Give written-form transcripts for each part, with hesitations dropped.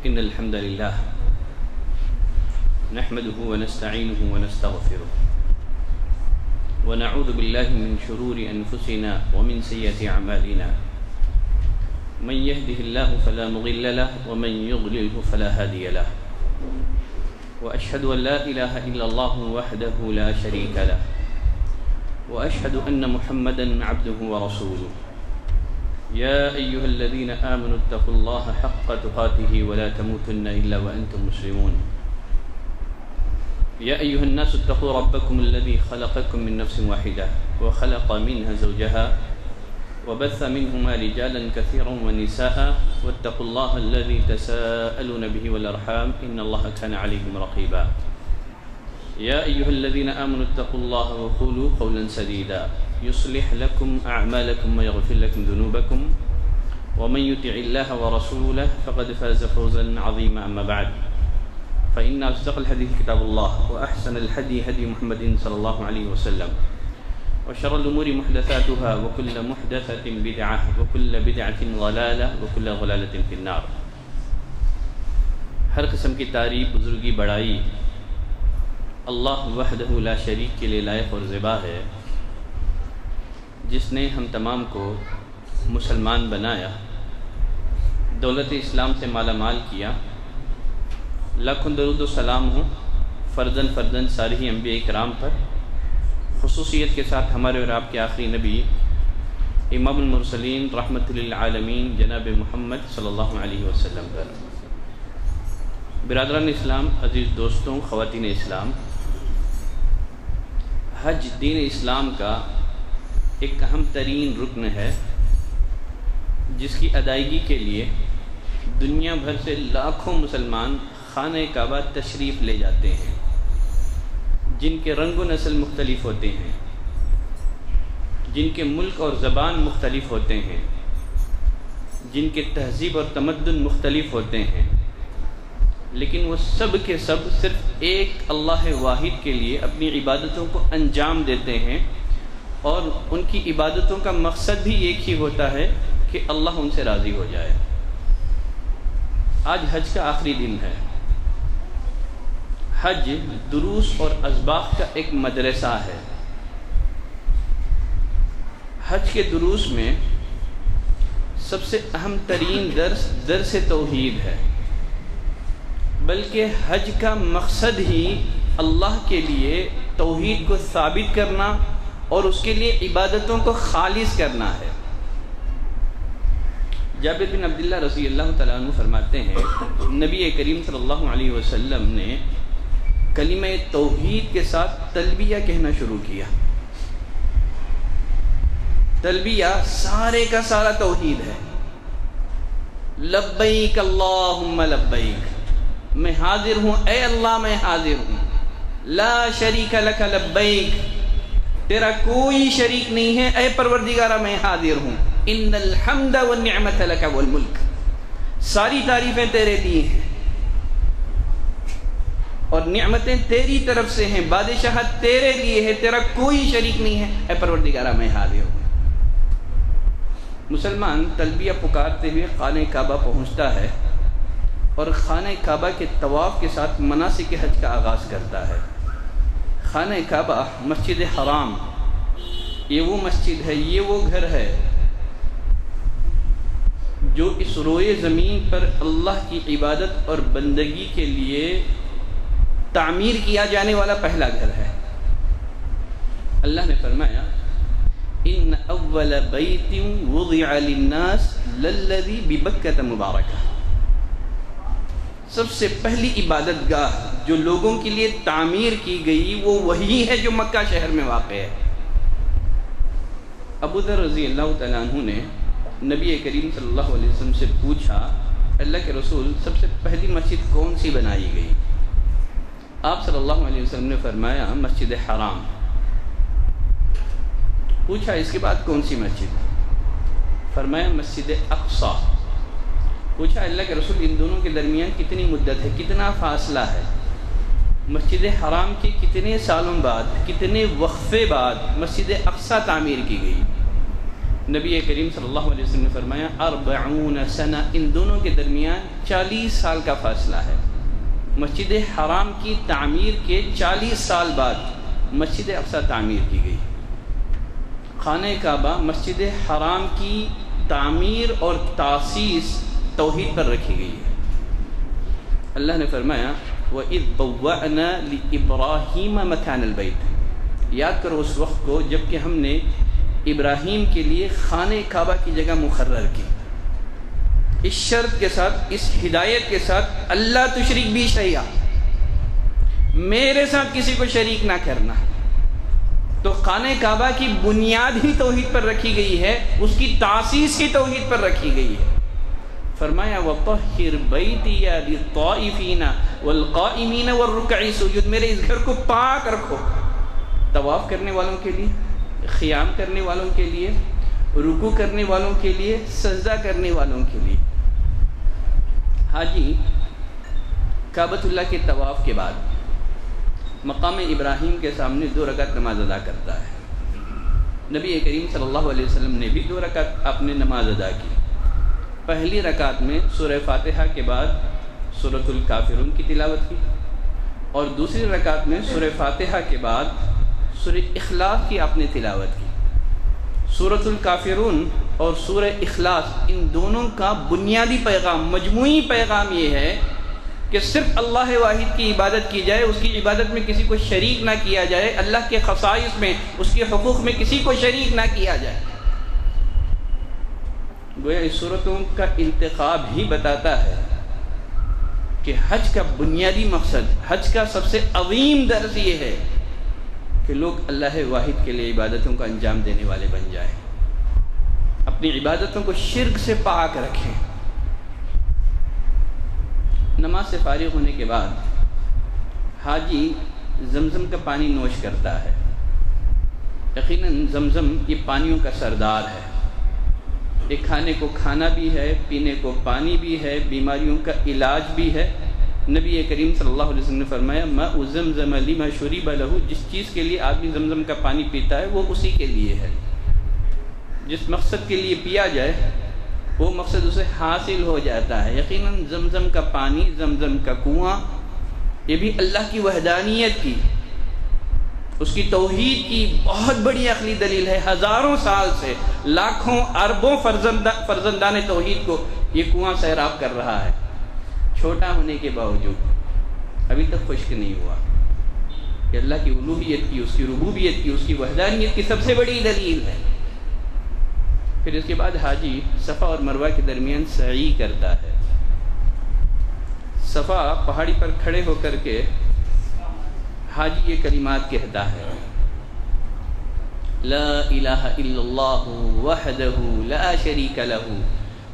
إن الحمد لله نحمده ونستعينه ونستغفره ونعوذ بالله من شرور أنفسنا ومن سيئات أعمالنا من يهده الله فلا مضل له ومن يضلله فلا هادي له وأشهد أن لا إله إلا الله وحده لا شريك له وأشهد أن محمدا عبده ورسوله يا أيها الذين آمنوا اتقوا الله حق تقاته ولا تموتن إلا وأنتم مسلمون يا أيها الناس اتقوا ربكم الذي خلقكم من نفس واحدة وخلق منها زوجها وبث منهما رجالا كثيرا ونساء واتقوا الله الذي تساءلون به والأرحام إن الله كان عليكم رقيبا يا أيها الذين آمنوا اتقوا الله وقولوا قولا سديدا يصلح لكم أعمالكم ويغفر لكم ذنوبكم ومن يطع الله ورسوله فقد فاز فوزا عظيما أما بعد فإن أصدق الحديث كتاب الله وأحسن الهدي هدي محمد صلى الله عليه وسلم وشر الأمور محدثاتها وكل محدثة بدعة وكل بدعة ضلالة وكل ضلالة في النار. ہر قسم کی تعریف بزرگی بڑائی اللہ وحدہ لا شریک کے لیے لائق اور زیبا ہے، جس نے ہم تمام کو مسلمان بنایا، دولت اسلام سے مالا مال کیا. لاکھوں درود و سلام ہوں فرزن سارے ہی انبیاء کرام پر، خصوصیت کے ساتھ ہمارے اور آپ کے آخری نبی امام المرسلین رحمت للعالمین جناب محمد صلی اللہ علیہ وسلم پر. برادران اسلام، عزیز دوستوں، خواتین اسلام، حج دین اسلام کا ایک اہم ترین رکن ہے، جس کی ادائیگی کے لیے دنیا بھر سے لاکھوں مسلمان خانہ کعبہ تشریف لے جاتے ہیں، جن کے رنگ و نسل مختلف ہوتے ہیں، جن کے ملک اور زبان مختلف ہوتے ہیں، جن کے تہذیب اور تمدن مختلف ہوتے ہیں، لیکن وہ سب کے سب صرف ایک اللہ واحد کے لیے اپنی عبادتوں کو انجام دیتے ہیں، اور ان کی عبادتوں کا مقصد بھی ایک ہی ہوتا ہے کہ اللہ ان سے راضی ہو جائے. آج حج کا آخری دن ہے. حج دروس اور اسباق کا ایک مدرسہ ہے. حج کے دروس میں سب سے اہم ترین درس توحید ہے، بلکہ حج کا مقصد ہی اللہ کے لیے توحید کو ثابت کرنا اور اس کے لیے عبادتوں کو خالص کرنا ہے. جابر بن عبداللہ رضی اللہ تعالیٰ عنہ فرماتے ہیں، نبی کریم صلی اللہ علیہ وسلم نے کلمہ توحید کے ساتھ تلبیہ کہنا شروع کیا. تلبیہ سارے کا سارا توحید ہے. لبیک اللہم لبیک، میں حاضر ہوں اے اللہ، میں حاضر ہوں. لا شریک لک لبیک، تیرا کوئی شریک نہیں ہے اے پروردگارہ، میں حاضر ہوں. ان الحمد والنعمت لک والملک، ساری تعریفیں تیرے لیے ہیں اور نعمتیں تیری طرف سے ہیں، بادشاہت تیرے لیے ہے، تیرا کوئی شریک نہیں ہے اے پروردگارہ، میں حاضر ہوں. مسلمان تلبیہ پکارتے ہوئے خانہ کعبہ پہنچتا ہے اور خانہ کعبہ کے طواف کے ساتھ مناسک حج کا آغاز کرتا ہے. خانہ کعبہ مسجد حرام، یہ وہ مسجد ہے، یہ وہ گھر ہے جو اس روئے زمین پر اللہ کی عبادت اور بندگی کے لیے تعمیر کیا جانے والا پہلا گھر ہے. اللہ نے فرمایا، ان اول بیت وضع للناس للذی ببکۃ مبارکہ، سب سے پہلی عبادت گاہ جو لوگوں کے لیے تعمیر کی گئی وہ وہی ہے جو مکہ شہر میں واقع ہے. ابو ذر رضی اللہ تعالیٰ عنہ نے نبی کریم صلی اللہ علیہ وسلم سے پوچھا، اللہ کے رسول، سب سے پہلی مسجد کون سی بنائی گئی؟ آپ صلی اللہ علیہ وسلم نے فرمایا، مسجد حرام. پوچھا اس کے بعد کون سی مسجد؟ فرمایا مسجد اقصی. پوچھا اللہ کے رسول، ان دونوں کے درمیان کتنی مدت ہے، کتنا فاصلہ ہے؟ مسجد حرام کے کتنے سالوں بعد، کتنے وقفے بعد مسجد اقصی تعمیر کی گئی؟ نبی کریم صلی اللہ علیہ وسلم نے فرمایا 40 سنہ، ان دونوں کے درمیان 40 سال کا فاصلہ ہے۔ مسجد حرام کی تعمیر کے 40 سال بعد مسجد اقصی تعمیر کی گئی۔ خانہ کعبہ مسجد حرام کی تعمیر اور تاسیس توحید پر رکھی گئی ہے۔ اللہ نے فرمایا وَإِذْ بَوَّأْنَا لِإِبْرَاهِيمَ مَكَانَ الْبَيْتِ، یاد کرو اس وقت کو جب کہ ہم نے ابراہیم کے لیے خانہ کعبہ کی جگہ مقرر کی، اس شرط کے ساتھ، اس ہدایت کے ساتھ، اللہ تشرک بھی شیئا، میرے ساتھ کسی کو شریک نہ کرنا۔ تو خانہ کعبہ کی بنیاد ہی توحید پر رکھی گئی ہے، اس کی تاسیس ہی توحید پر رکھی گئی ہے۔ فرمایا وَطَهِّرْ بَيْتِيَ لِلطَّائِفِينَ وَالْقَائِمِينَ وَالرُّكَعِ السُّجُودِ، میرے اس گھر کو پاک رکھو، طواف کرنے والوں کے لیے، قیام کرنے والوں کے لیے، رکوع کرنے والوں کے لیے، سجدہ کرنے والوں کے لیے۔ حاجی کعبۃ اللہ کے طواف کے بعد مقام ابراہیم کے سامنے 2 رکعت نماز ادا کرتا ہے۔ نبی کریم صلی اللہ علیہ وسلم نے بھی 2 رکعت اپنے نماز ادا کی۔ پہلی رکعت میں سورہ فاتحہ کے بعد سورۃ الکافرون کی تلاوت کی، اور دوسری رکعت میں سورہ فاتحہ کے بعد سورہ اخلاص کی آپ نے تلاوت کی۔ سورۃ الکافرون اور سورہ اخلاص، ان دونوں کا بنیادی پیغام، مجموعی پیغام یہ ہے کہ صرف اللہ واحد کی عبادت کی جائے، اس کی عبادت میں کسی کو شریک نہ کیا جائے، اللہ کے خصائص میں، اس کے حقوق میں کسی کو شریک نہ کیا جائے۔ گویا اس صورتوں کا انتخاب ہی بتاتا ہے کہ حج کا بنیادی مقصد، حج کا سب سے عظیم درس یہ ہے کہ لوگ اللہ واحد کے لیے عبادتوں کا انجام دینے والے بن جائیں، اپنی عبادتوں کو شرک سے پاک رکھیں۔ نماز سے فارغ ہونے کے بعد حاجی زمزم کا پانی نوش کرتا ہے۔ یقیناً زمزم یہ پانیوں کا سردار ہے، یہ کھانے کو کھانا بھی ہے، پینے کو پانی بھی ہے، بیماریوں کا علاج بھی ہے۔ نبی کریم صلی اللہ علیہ وسلم نے فرمایا ماء زمزم لما شرب لہ، جس چیز کے لیے آدمی زمزم کا پانی پیتا ہے وہ اسی کے لیے ہے۔ جس مقصد کے لیے پیا جائے وہ مقصد اسے حاصل ہو جاتا ہے۔ یقیناً زمزم کا پانی، زمزم کا کنواں، یہ بھی اللہ کی وحدانیت کی، اس کی توحید کی بہت بڑی عقلی دلیل ہے۔ ہزاروں سال سے لاکھوں اربوں فرزندان توحید کو یہ کنواں سیراب کر رہا ہے، چھوٹا ہونے کے باوجود ابھی تک خشک نہیں ہوا۔ کہ اللہ کی الوہیت کی، اس کی ربوبیت کی، اس کی وحدانیت کی سب سے بڑی دلیل ہے۔ پھر اس کے بعد حاجی صفا اور مروہ کے درمیان سعی کرتا ہے۔ صفا پہاڑی پر کھڑے ہو کر کے حاجی یہ کلمات کہتا ہے لا الہ الا اللہ وحدہ لا شریک لہ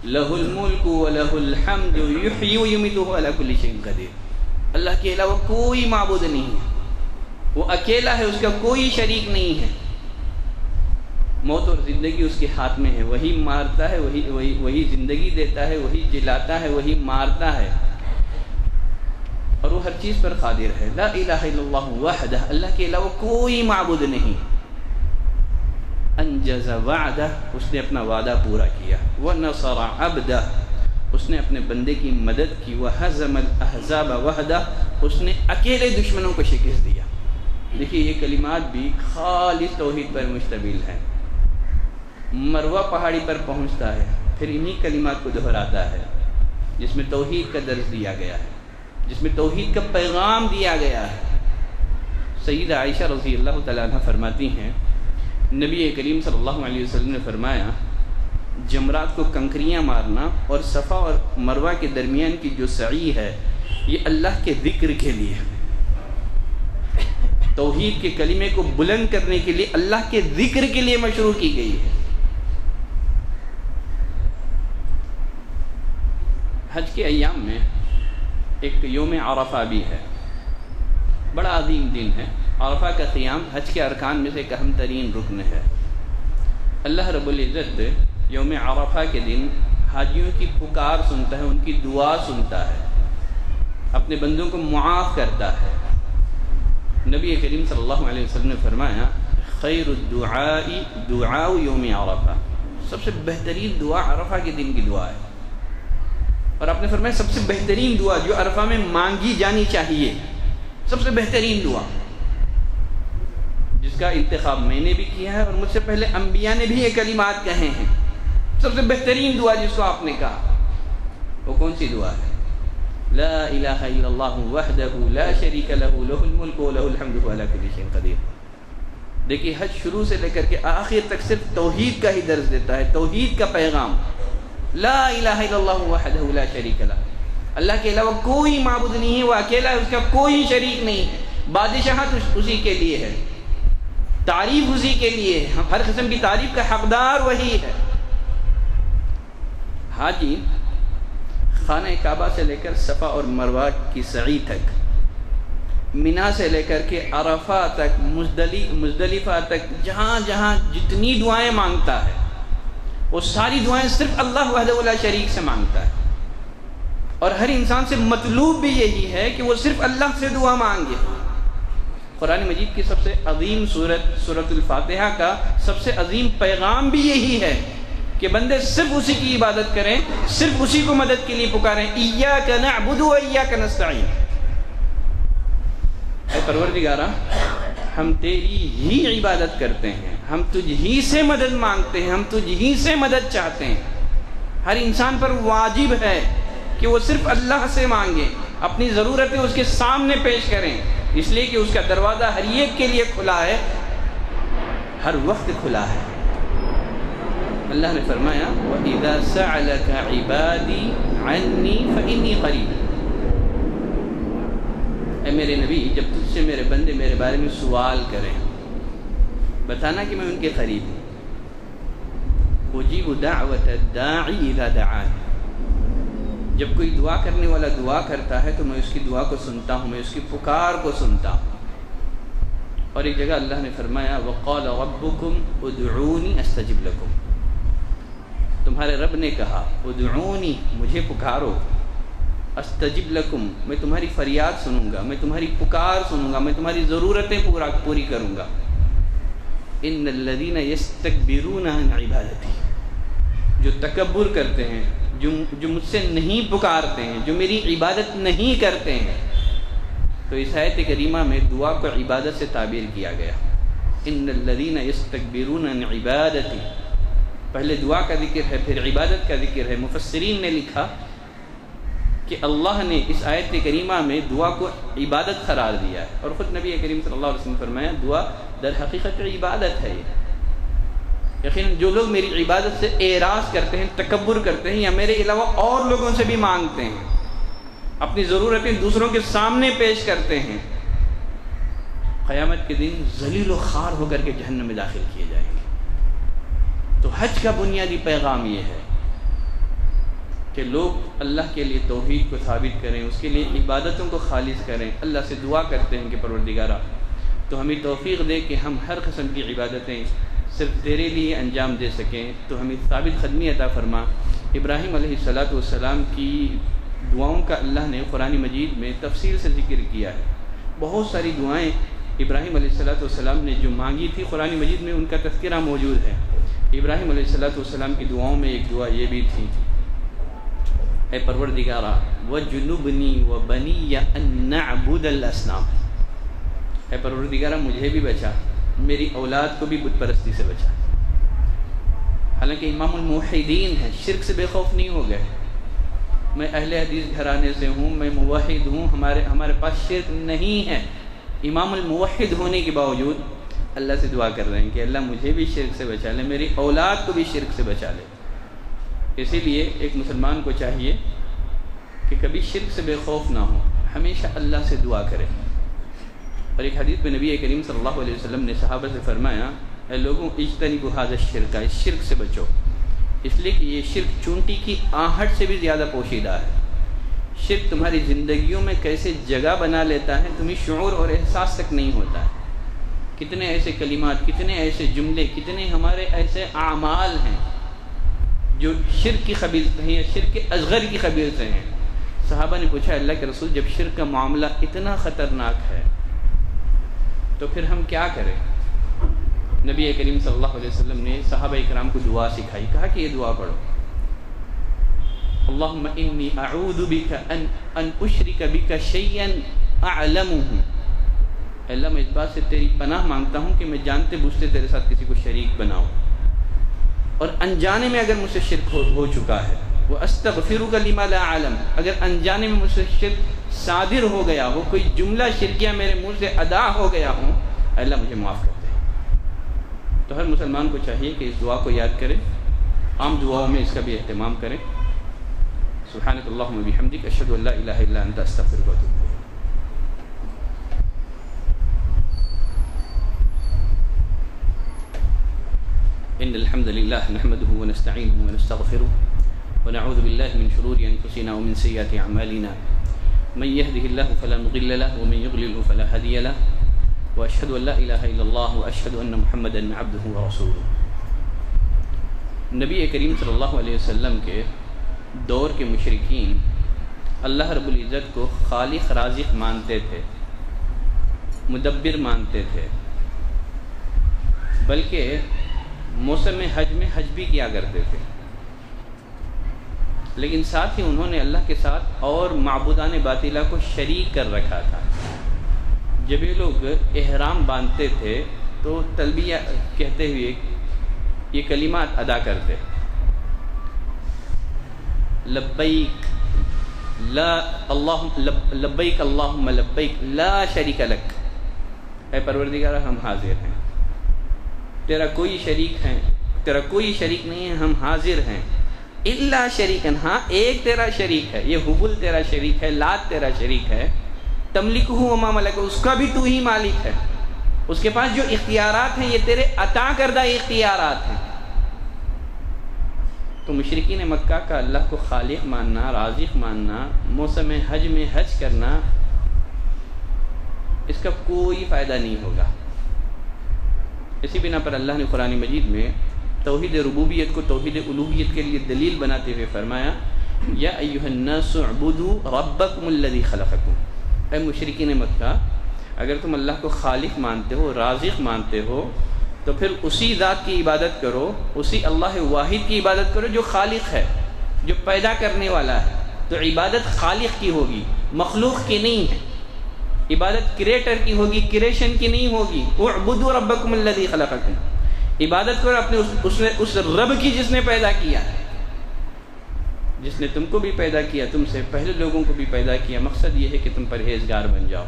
لہ الملک ولہ الحمد یحیی ویمیت وہو علی کل شیء قدیر۔ اللہ کے علاوہ کوئی معبود نہیں ہے، وہ اکیلا ہے، اس کا کوئی شریک نہیں ہے۔ موت اور زندگی اس کے ہاتھ میں ہے، وہی مارتا ہے، وہی زندگی دیتا ہے، وہی جلاتا ہے، وہی مارتا ہے، اور وہ ہر چیز پر قادر ہے۔ لا الہ الا اللہ وحدہ، اللہ کے علاوہ کوئی معبود نہیں۔ انجز وعدہ، اس نے اپنا وعدہ پورا کیا۔ ونصر عبدہ، اس نے اپنے بندے کی مدد کی۔ وہزم الاحزاب وحدہ، اس نے اکیلے دشمنوں کو شکست دیا۔ دیکھیے یہ کلمات بھی خالص توحید پر مشتمل ہیں۔ مروہ پہاڑی پر پہنچتا ہے، پھر انہی کلمات کو دہراتا ہے جس میں توحید کا درس دیا گیا ہے، جس میں توحید کا پیغام دیا گیا ہے۔ سیدہ عائشہ رضی اللہ تعالیٰ عنہ فرماتی ہیں نبی کریم صلی اللہ علیہ وسلم نے فرمایا جمرات کو کنکریاں مارنا اور صفا اور مروہ کے درمیان کی جو سعی ہے یہ اللہ کے ذکر کے لیے، توحید کے کلمے کو بلند کرنے کے لیے، اللہ کے ذکر کے لیے مشروع کی گئی ہے۔ حج کے ایام میں ایک یوم عرفہ بھی ہے، بڑا عظیم دن ہے۔ عرفہ کا قیام حج کے ارکان میں سے ایک اہم ترین رکن ہے۔ اللہ رب العزت یوم عرفہ کے دن حاجیوں کی پکار سنتا ہے، ان کی دعا سنتا ہے، اپنے بندوں کو معاف کرتا ہے۔ نبی کریم صلی اللہ علیہ وسلم نے فرمایا خیر الدعاء دعاء یوم عرفہ، سب سے بہترین دعا عرفہ کے دن کی دعا ہے، اور آپ نے فرمایا سب سے بہترین دعا جو عرفہ میں مانگی جانی چاہیے، سب سے بہترین دعا جس کا انتخاب میں نے بھی کیا ہے اور مجھ سے پہلے انبیاء نے بھی یہ کلمات کہے ہیں، سب سے بہترین دعا جس کو آپ نے کہا وہ کون سی دعا ہے؟ لا الہ الا اللہ وحدہ لا شریک لہ لہ الملک و لہ الحمد وهو علی کل شیء قدیر۔ دیکھیے حج شروع سے لے کر کے آخر تک صرف توحید کا ہی درس دیتا ہے، توحید کا پیغام، لا الہ الا اللہ وحدہ لا شریک لہ، اللہ کے علاوہ کوئی معبود نہیں ہے، وہ اکیلا ہے، اس کا کوئی شریک نہیں ہے، بادشاہت اسی کے لیے ہے، تعریف اسی کے لیے ہے، ہر قسم کی تعریف کا حقدار وہی ہے۔ حاجی خانہ کعبہ سے لے کر صفا اور مروہ کی سعی تک، منا سے لے کر کے عرفہ تک، مزدلفہ تک، جہاں جہاں جتنی دعائیں مانگتا ہے وہ ساری دعائیں صرف اللہ وحدہ لا شریک سے مانگتا ہے، اور ہر انسان سے مطلوب بھی یہی ہے کہ وہ صرف اللہ سے دعا مانگے۔ قرآن مجید کی سب سے عظیم سورۃ الفاتحہ کا سب سے عظیم پیغام بھی یہی ہے کہ بندے صرف اسی کی عبادت کریں، صرف اسی کو مدد کے لیے پکاریں، ایاک نعبد و ایاک نستعین۔ اے پروردگارہ ہم تیری ہی عبادت کرتے ہیں، ہم تجھ ہی سے مدد مانگتے ہیں، ہم تجھ ہی سے مدد چاہتے ہیں۔ ہر انسان پر واجب ہے کہ وہ صرف اللہ سے مانگے، اپنی ضرورتیں اس کے سامنے پیش کریں، اس لیے کہ اس کا دروازہ ہر ایک کے لیے کھلا ہے، ہر وقت کھلا ہے۔ اللہ نے فرمایا وَإِذَا سَأَلَكَ عِبَادِي عَنِّي فَإِنِّي قَرِيبٌ۔ اے میرے نبی جب تجھ سے میرے بندے میرے بارے میں سوال کریں، بتانا کہ میں ان کے قریب ہوں۔ اجیب دعوت الداعی اذا دعان، جب کوئی دعا کرنے والا دعا کرتا ہے تو میں اس کی دعا کو سنتا ہوں، میں اس کی پکار کو سنتا ہوں۔ اور ایک جگہ اللہ نے فرمایا وقال ربکم ادعونی استجب لکم، تمہارے رب نے کہا ادعونی مجھے پکارو، استجب لکم میں تمہاری فریاد سنوں گا، میں تمہاری پکار سنوں گا، میں تمہاری ضرورتیں پوری کروں گا۔ ان الذین یستکبرون عن عبادتی، جو تکبر کرتے ہیں، جو مجھ سے نہیں پکارتے ہیں، جو میری عبادت نہیں کرتے ہیں۔ تو اس آیت کریمہ میں دعا کو عبادت سے تعبیر کیا گیا، ان الذین یستکبرون عن عبادتی، پہلے دعا کا ذکر ہے پھر عبادت کا ذکر ہے۔ مفسرین نے لکھا کہ اللہ نے اس آیت کریمہ میں دعا کو عبادت قرار دیا ہے، اور خود نبی کریم صلی اللہ علیہ وسلم نے فرمایا دعا در حقیقت عبادت ہے۔ یقیناً جو لوگ میری عبادت سے اعراض کرتے ہیں، تکبر کرتے ہیں، یا میرے علاوہ اور لوگوں سے بھی مانگتے ہیں، اپنی ضرورتیں دوسروں کے سامنے پیش کرتے ہیں، قیامت کے دن ذلیل و خوار ہو کر کے جہنم میں داخل کیے جائیں گے۔ تو حج کا بنیادی پیغام یہ ہے کہ لوگ اللہ کے لیے توحید کو ثابت کریں، اس کے لیے عبادتوں کو خالص کریں، اللہ سے دعا کرتے ہیں کہ پروردگارہ تو ہمیں توفیق دے کہ ہم ہر قسم کی عبادتیں صرف تیرے لیے انجام دے سکیں، تو ہمیں ثابت قدمی عطا فرما۔ ابراہیم علیہ السلام کی دعاؤں کا اللہ نے قرآن مجید میں تفصیل سے ذکر کیا ہے، بہت ساری دعائیں ابراہیم علیہ السلام نے جو مانگی تھی قرآن مجید میں ان کا تذکرہ موجود ہے۔ ابراہیم علیہ السلام کی دعاؤں میں ایک دعا یہ بھی تھی، اے پروردگارہ وَجُنُبْنِي وَبَنِيَّ أَن نَعْبُدَ الْأَصْنَامَ، اے پروردگارہ مجھے بھی بچا، میری اولاد کو بھی بت پرستی سے بچا۔ حالانکہ امام الموحدین ہیں، شرک سے بے خوف نہیں ہو گئے۔ میں اہل حدیث گھرانے سے ہوں، میں موحد ہوں، ہمارے پاس شرک نہیں ہے۔ امام الموحد ہونے کے باوجود اللہ سے دعا کر رہے ہیں کہ اللہ مجھے بھی شرک سے بچا لے، میری اولاد کو بھی شرک سے بچا لے۔ اسی لیے ایک مسلمان کو چاہیے کہ کبھی شرک سے بے خوف نہ ہو، ہمیشہ اللہ سے دعا کرے۔ اور ایک حدیث میں نبی کریم صلی اللہ علیہ وسلم نے صحابہ سے فرمایا اے لوگوں اجتنبوا ھذا الشرک، اس شرک سے بچو، اس لیے کہ یہ شرک چونٹی کی آہٹ سے بھی زیادہ پوشیدہ ہے۔ شرک تمہاری زندگیوں میں کیسے جگہ بنا لیتا ہے تمہیں شعور اور احساس تک نہیں ہوتا ہے۔ کتنے ایسے کلمات، کتنے ایسے جملے، کتنے ہمارے ایسے اعمال ہیں جو شرک کی خبیث ہیں یا شرک کے اصغر کی خبیث سے ہیں۔ صحابہ نے پوچھا اللہ کے رسول جب شرک کا معاملہ اتنا خطرناک ہے تو پھر ہم کیا کریں؟ نبی کریم صلی اللہ علیہ وسلم نے صحابہ اکرام کو دعا سکھائی، کہا کہ یہ دعا پڑھو، اللہم انی اعوذ بک ان اشرک بک شیئا اعلمہ، اللہ میں اس بات سے تیری پناہ مانگتا ہوں کہ میں جانتے بوجھتے تیرے ساتھ کسی کو شریک بناؤں، اور انجانے میں اگر مجھ سے شرک ہو چکا ہے، واستغفرک لما لا اعلم، اگر انجانے میں مجھ سے شرک صادر ہو گیا ہو، کوئی جملہ شرکیہ میرے منہ سے ادا ہو گیا ہو، اللہ مجھے معاف کر دے۔ تو ہر مسلمان کو چاہیے کہ اس دعا کو یاد کرے، عام دعاؤں میں اس کا بھی اہتمام کریں۔ سبحانک اللہم و بحمدک، اشہد ان لا الہ الا انت، استغفرک و اتوب الیک۔ ان الحمد للہ نحمده ونستعینه ونستغفره ونعوذ باللہ من شرور انفسنا ومن سیئات اعمالنا، من يهده الله فلا مضل له ومن يضلل فلا هادي له، واشهد ان لا اله الا الله واشهد ان محمدا عبده ورسوله۔ نبی کریم صلی اللہ علیہ وسلم کے دور کے مشرکین اللہ رب العزت کو خالق رازق مانتے تھے، مدبر مانتے تھے، بلکہ موسم حج میں حج بھی کیا کرتے تھے، لیکن ساتھ ہی انہوں نے اللہ کے ساتھ اور معبودان باطلہ کو شریک کر رکھا تھا۔ جب یہ لوگ احرام باندھتے تھے تو تلبیہ کہتے ہوئے یہ کلمات ادا کرتے، لبیک لا لبیک اللہم لبیک لا شریک لک، اے پروردگار ہم حاضر ہیں، تیرا کوئی شریک نہیں ہے، ہم حاضر ہیں، الا شریکن، ہاں ایک تیرا شریک ہے، یہ حبل تیرا شریک ہے، لات تیرا شریک ہے، تملکہ وما ملک، اس کا بھی تو ہی مالک ہے، اس کے پاس جو اختیارات ہیں یہ تیرے عطا کردہ اختیارات ہیں۔ تو مشرکین مکہ کا اللہ کو خالق ماننا، رازق ماننا، موسم حج میں حج کرنا، اس کا کوئی فائدہ نہیں ہوگا۔ اسی بنا پر اللہ نے قرآن مجید میں توحید ربوبیت کو توحید الوہیت کے لیے دلیل بناتے ہوئے فرمایا، یا ایھا الناس اعبدوا ربکم الذی خلقکم، اے مشرکین مکہ اگر تم اللہ کو خالق مانتے ہو، رازق مانتے ہو، تو پھر اسی ذات کی عبادت کرو، اسی اللہ واحد کی عبادت کرو جو خالق ہے، جو پیدا کرنے والا ہے۔ تو عبادت خالق کی ہوگی، مخلوق کی نہیں ہے، عبادت کریٹر کی ہوگی، کریشن کی نہیں ہوگی۔ اعبدوا ربکم الذی خلقکم، عبادت کرو اپنے اس رب کی جس نے پیدا کیا، جس نے تم کو بھی پیدا کیا، تم سے پہلے لوگوں کو بھی پیدا کیا۔ مقصد یہ ہے کہ تم پرہیزگار بن جاؤ۔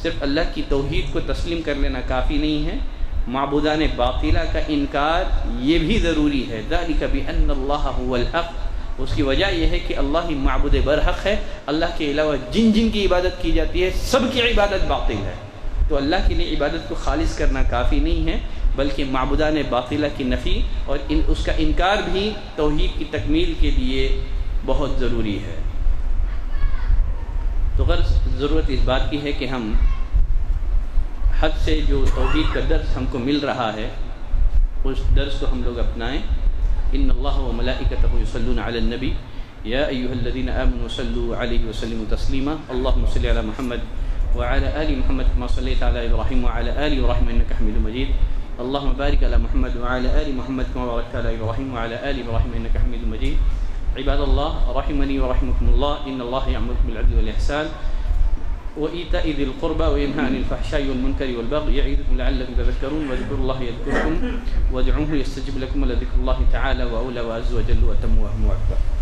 صرف اللہ کی توحید کو تسلیم کر لینا کافی نہیں ہے، معبودان باطلہ کا انکار یہ بھی ضروری ہے۔ ذالک بأن اللہ هو الحق، اس کی وجہ یہ ہے کہ اللہ ہی معبود برحق ہے، اللہ کے علاوہ جن جن کی عبادت کی جاتی ہے سب کی عبادت باطل ہے۔ تو اللہ کے لیے عبادت کو خالص کرنا کافی نہیں ہے، بلکہ معبودان باطلہ کی نفی اور اس کا انکار بھی توحید کی تکمیل کے لیے بہت ضروری ہے۔ تو غرض ضرورت اس بات کی ہے کہ ہم حد سے جو توحید کا درس ہم کو مل رہا ہے اس درس کو ہم لوگ اپنائیں۔ ان اللہ و ملائکتہ یصلون علی النبی یا ایھا الذین آمنوا صلوا علیہ وسلموا تسلیما، اللہم صل علی محمد وعلی آل محمد کما صلیت علی ابراہیم وعلی آل ابراہیم انک حمید مجید، اللہم بارک علی محمد وعلی آل محمد کما بارکت علی ابراہیم وعلی آل ابراہیم انک حمید مجید۔ عباد اللہ رحمنی ورحمکم اللہ، ان اللہ یأمرکم بالعدل والإحسان وإيتاء ذي القربى وينهى عن الفحشاء والمنكر والبغي يعظكم لعلكم تذكرون، واذكروا الله يذكركم وادعوه يستجب لكم، ولذكر الله تعالى وأولى وعز وجل وأتم وأهم وأكبر۔